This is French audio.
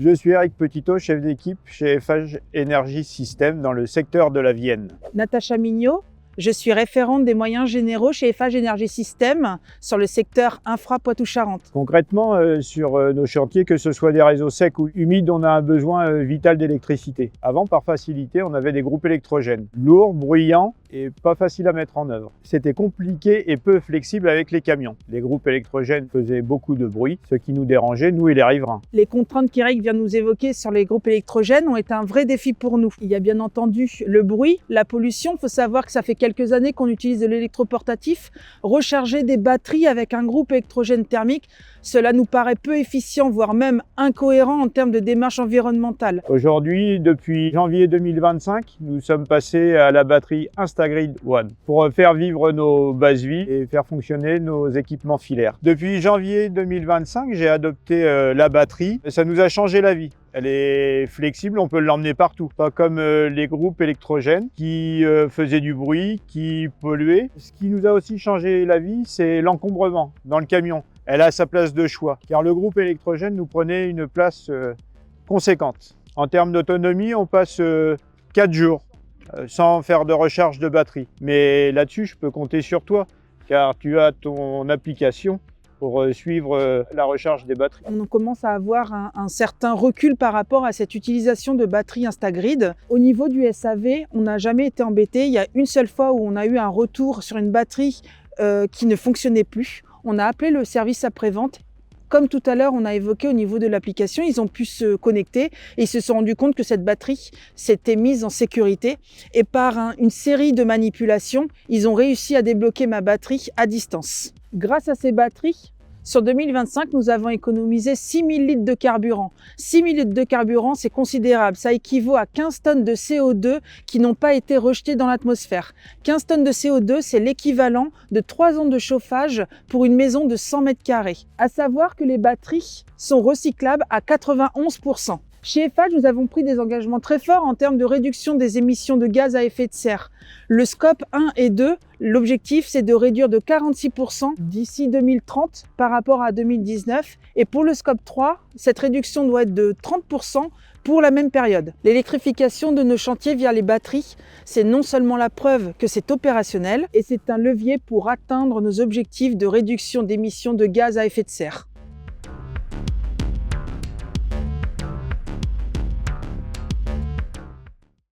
Je suis Eric Petitot, chef d'équipe chez Eiffage Énergie Systèmes dans le secteur de la Vienne. Natacha Mignot, je suis référente des moyens généraux chez Eiffage Énergie Systèmes sur le secteur infra Poitou-Charentes. Concrètement, sur nos chantiers, que ce soit des réseaux secs ou humides, on a un besoin vital d'électricité. Avant, par facilité, on avait des groupes électrogènes, lourds, bruyants et pas faciles à mettre en œuvre. C'était compliqué et peu flexible avec les camions. Les groupes électrogènes faisaient beaucoup de bruit, ce qui nous dérangeait, nous et les riverains. Les contraintes qu'Eric vient de nous évoquer sur les groupes électrogènes ont été un vrai défi pour nous. Il y a bien entendu le bruit, la pollution. Il faut savoir que ça fait quelques années qu'on utilise de l'électroportatif. Recharger des batteries avec un groupe électrogène thermique, cela nous paraît peu efficient, voire même incohérent en termes de démarche environnementale. Aujourd'hui, depuis janvier 2025, nous sommes passés à la batterie Instagrid One pour faire vivre nos bases vies et faire fonctionner nos équipements filaires. Depuis janvier 2025, j'ai adopté la batterie. Ça nous a changé la vie. Elle est flexible, on peut l'emmener partout. Pas comme les groupes électrogènes qui faisaient du bruit, qui polluaient. Ce qui nous a aussi changé la vie, c'est l'encombrement dans le camion. Elle a sa place de choix, car le groupe électrogène nous prenait une place conséquente. En termes d'autonomie, on passe 4 jours sans faire de recharge de batterie. Mais là-dessus, je peux compter sur toi, car tu as ton application pour suivre la recharge des batteries. On commence à avoir un certain recul par rapport à cette utilisation de batterie Instagrid. Au niveau du SAV, on n'a jamais été embêté. Il y a une seule fois où on a eu un retour sur une batterie qui ne fonctionnait plus. On a appelé le service après-vente. Comme tout à l'heure, on a évoqué au niveau de l'application, ils ont pu se connecter et ils se sont rendus compte que cette batterie s'était mise en sécurité. Et par une série de manipulations, ils ont réussi à débloquer ma batterie à distance. Grâce à ces batteries, sur 2025, nous avons économisé 6000 litres de carburant. 6000 litres de carburant, c'est considérable. Ça équivaut à 15 tonnes de CO2 qui n'ont pas été rejetées dans l'atmosphère. 15 tonnes de CO2, c'est l'équivalent de 3 ans de chauffage pour une maison de 100 mètres carrés. À savoir que les batteries sont recyclables à 91%. Chez Eiffage, nous avons pris des engagements très forts en termes de réduction des émissions de gaz à effet de serre. Le scope 1 et 2, l'objectif c'est de réduire de 46% d'ici 2030 par rapport à 2019. Et pour le scope 3, cette réduction doit être de 30% pour la même période. L'électrification de nos chantiers via les batteries, c'est non seulement la preuve que c'est opérationnel, et c'est un levier pour atteindre nos objectifs de réduction d'émissions de gaz à effet de serre.